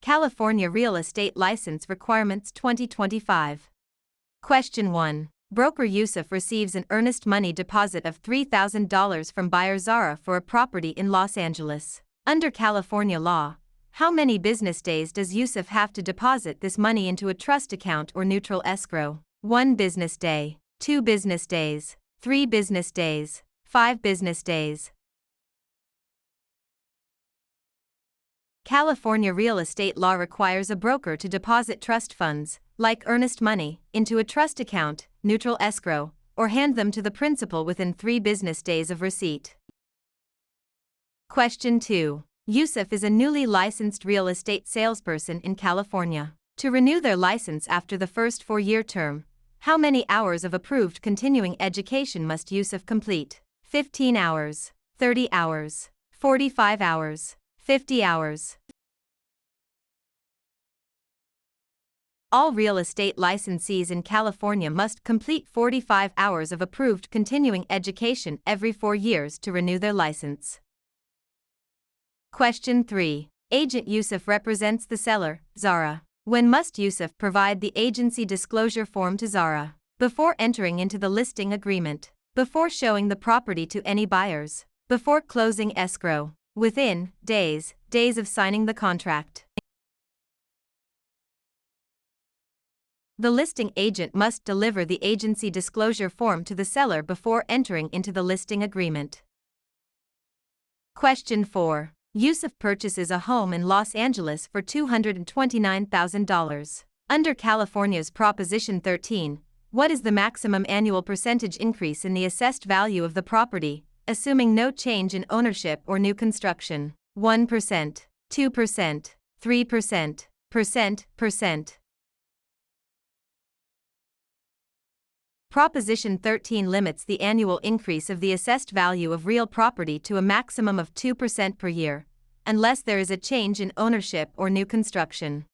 California Real Estate License Requirements 2025. Question 1. Broker Yusuf receives an earnest money deposit of $3,000 from buyer Zara for a property in Los Angeles. Under California law, how many business days does Yusuf have to deposit this money into a trust account or neutral escrow? 1 business day, 2 business days, 3 business days, 5 business days. California real estate law requires a broker to deposit trust funds, like earnest money, into a trust account, neutral escrow, or hand them to the principal within 3 business days of receipt. Question 2. Yusuf is a newly licensed real estate salesperson in California. To renew their license after the first 4-year term, how many hours of approved continuing education must Yusuf complete? 15 hours, 30 hours, 45 hours, 50 hours. All real estate licensees in California must complete 45 hours of approved continuing education every 4 years to renew their license. Question 3. Agent Yusuf represents the seller, Zara. When must Yusuf provide the agency disclosure form to Zara? Before entering into the listing agreement, before showing the property to any buyers, before closing escrow, within days of signing the contract. The listing agent must deliver the agency disclosure form to the seller before entering into the listing agreement. Question 4. Yusuf purchases a home in Los Angeles for $229,000. Under California's Proposition 13, what is the maximum annual percentage increase in the assessed value of the property, assuming no change in ownership or new construction? 1%, 2%, 3%, percent. Proposition 13 limits the annual increase of the assessed value of real property to a maximum of 2% per year, unless there is a change in ownership or new construction.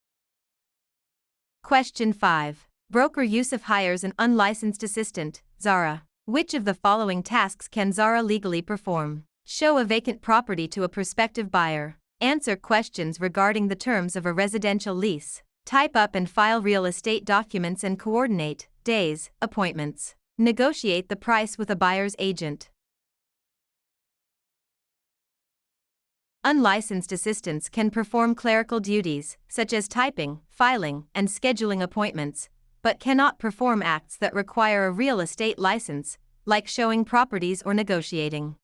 Question 5. Broker Yusuf hires an unlicensed assistant, Zara. Which of the following tasks can Zara legally perform? Show a vacant property to a prospective buyer. Answer questions regarding the terms of a residential lease. Type up and file real estate documents and coordinate days, appointments. Negotiate the price with a buyer's agent. Unlicensed assistants can perform clerical duties, such as typing, filing, and scheduling appointments, but cannot perform acts that require a real estate license, like showing properties or negotiating.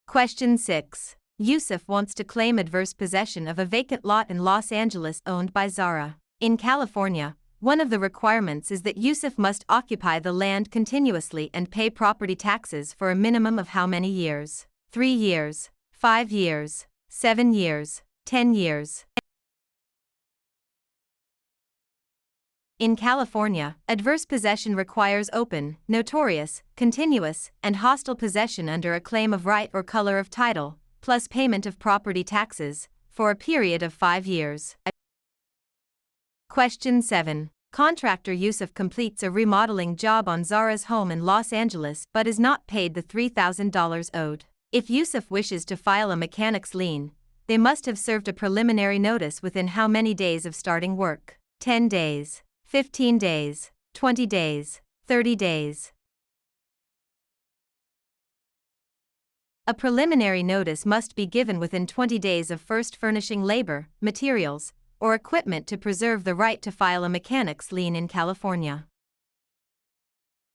Question 6. Yusuf wants to claim adverse possession of a vacant lot in Los Angeles owned by Zara. In California, one of the requirements is that Yusuf must occupy the land continuously and pay property taxes for a minimum of how many years? 3 years, 5 years, 7 years, 10 years. In California, adverse possession requires open, notorious, continuous, and hostile possession under a claim of right or color of title, plus payment of property taxes, for a period of 5 years. Question 7. Contractor Yusuf completes a remodeling job on Zara's home in Los Angeles but is not paid the $3,000 owed. If Yusuf wishes to file a mechanic's lien, they must have served a preliminary notice within how many days of starting work? 10 days, 15 days, 20 days, 30 days. A preliminary notice must be given within 20 days of first furnishing labor, materials, or equipment to preserve the right to file a mechanic's lien in California.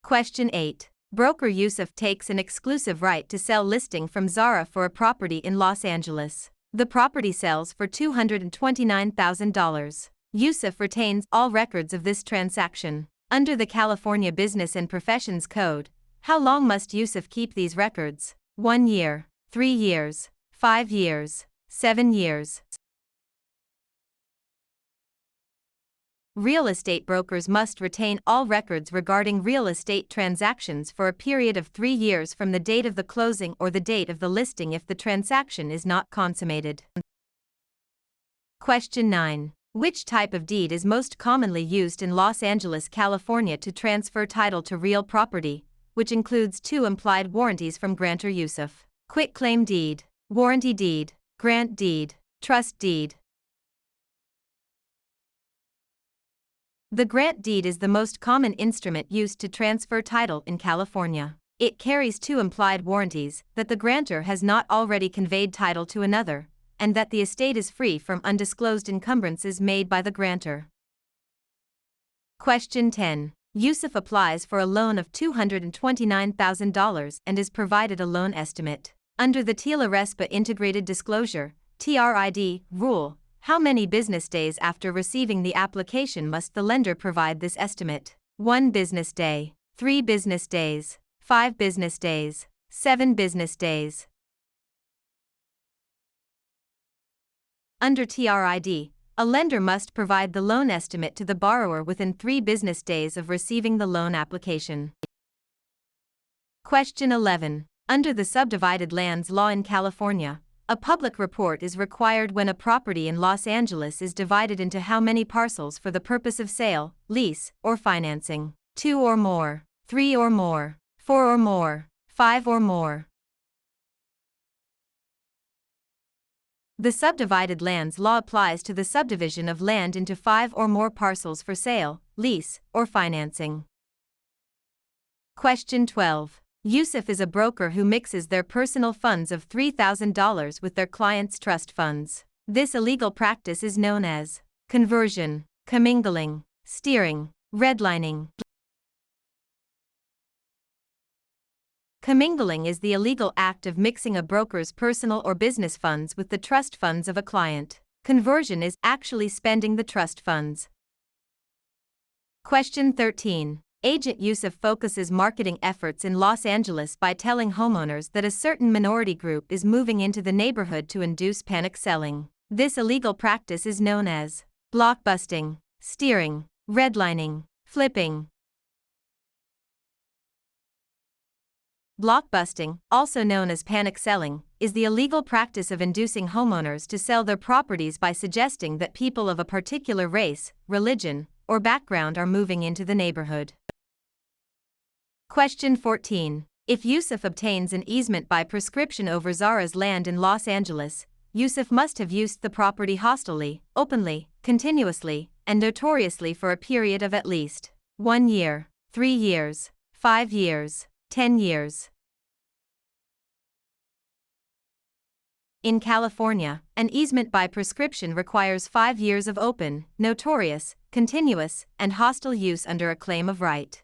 Question 8. Broker Yusuf takes an exclusive right to sell listing from Zara for a property in Los Angeles. The property sells for $229,000. Yusuf retains all records of this transaction. Under the California Business and Professions Code, how long must Yusuf keep these records? 1 year, 3 years, 5 years, 7 years. Real estate brokers must retain all records regarding real estate transactions for a period of 3 years from the date of the closing or the date of the listing if the transaction is not consummated. Question 9. Which type of deed is most commonly used in Los Angeles, California to transfer title to real property, which includes 2 implied warranties from grantor Yusuf? Quitclaim deed, warranty deed, grant deed, trust deed. The grant deed is the most common instrument used to transfer title in California. It carries two implied warranties that the grantor has not already conveyed title to another, and that the estate is free from undisclosed encumbrances made by the grantor. Question 10. Yusuf applies for a loan of $229,000 and is provided a loan estimate. Under the TILA-RESPA Integrated Disclosure (TRID) rule, how many business days after receiving the application must the lender provide this estimate? 1 business day, 3 business days, 5 business days, 7 business days. Under TRID, a lender must provide the loan estimate to the borrower within 3 business days of receiving the loan application. Question 11. Under the subdivided lands law in California, a public report is required when a property in Los Angeles is divided into how many parcels for the purpose of sale, lease, or financing? 2 or more, 3 or more, 4 or more, 5 or more. The subdivided lands law applies to the subdivision of land into 5 or more parcels for sale, lease, or financing. Question 12. Yusuf is a broker who mixes their personal funds of $3,000 with their clients' trust funds. This illegal practice is known as conversion, commingling, steering, redlining. Commingling is the illegal act of mixing a broker's personal or business funds with the trust funds of a client. Conversion is actually spending the trust funds. Question 13. Agent Yusuf focuses marketing efforts in Los Angeles by telling homeowners that a certain minority group is moving into the neighborhood to induce panic selling. This illegal practice is known as blockbusting, steering, redlining, flipping. Blockbusting, also known as panic selling, is the illegal practice of inducing homeowners to sell their properties by suggesting that people of a particular race, religion, or background are moving into the neighborhood. Question 14. If Yusuf obtains an easement by prescription over Zara's land in Los Angeles, Yusuf must have used the property hostilely, openly, continuously, and notoriously for a period of at least 1 year, 3 years, 5 years, 10 years. In California, an easement by prescription requires 5 years of open, notorious, continuous, and hostile use under a claim of right.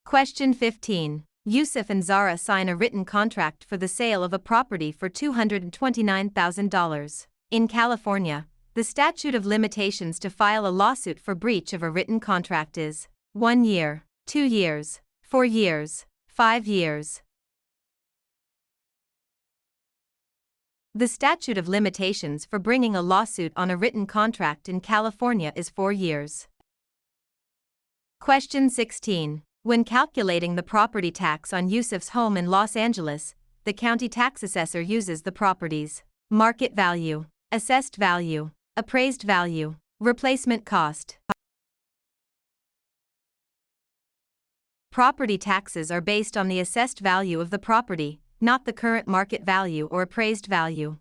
Question 15. Yusuf and Zara sign a written contract for the sale of a property for $229,000. In California, the statute of limitations to file a lawsuit for breach of a written contract is 1 year, 2 years, 4 years, 5 years. The statute of limitations for bringing a lawsuit on a written contract in California is 4 years. Question 16. When calculating the property tax on Yusuf's home in Los Angeles, the county tax assessor uses the property's market value, assessed value, appraised value, replacement cost. Property taxes are based on the assessed value of the property, not the current market value or appraised value.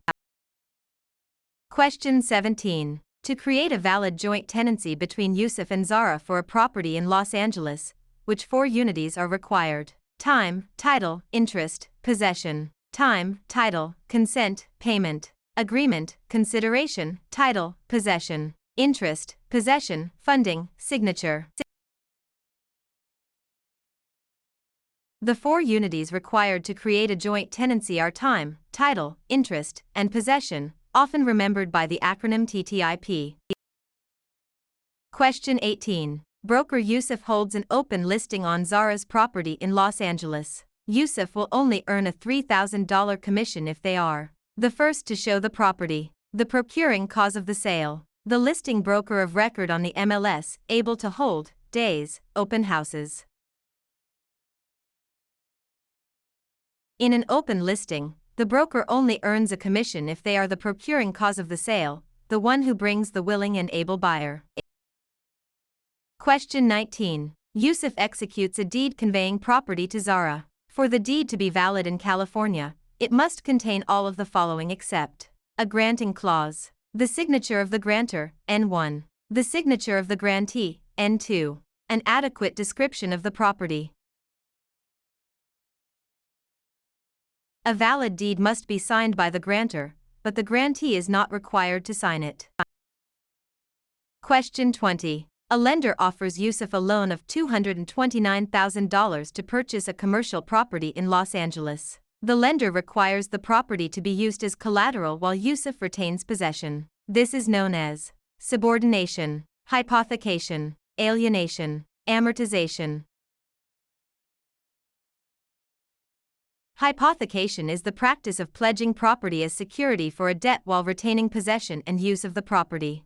Question 17. To create a valid joint tenancy between Yusuf and Zara for a property in Los Angeles, which 4 unities are required? Time, title, interest, possession. Time, title, consent, payment. Agreement, consideration, title, possession. Interest, possession, funding, signature. The 4 unities required to create a joint tenancy are time, title, interest, and possession, often remembered by the acronym TTIP. Question 18. Broker Yusuf holds an open listing on Zara's property in Los Angeles. Yusuf will only earn a $3,000 commission if they are the first to show the property, the procuring cause of the sale, the listing broker of record on the MLS, able to hold days, open houses. In an open listing, the broker only earns a commission if they are the procuring cause of the sale, the one who brings the willing and able buyer. Question 19. Yusuf executes a deed conveying property to Zara. For the deed to be valid in California, it must contain all of the following except a granting clause, the signature of the grantor, N1, The signature of the grantee. N2. An adequate description of the property. A valid deed must be signed by the grantor, but the grantee is not required to sign it. Question 20. A lender offers Yusuf a loan of $229,000 to purchase a commercial property in Los Angeles. The lender requires the property to be used as collateral while Yusuf retains possession. This is known as subordination, hypothecation, alienation, amortization. Hypothecation is the practice of pledging property as security for a debt while retaining possession and use of the property.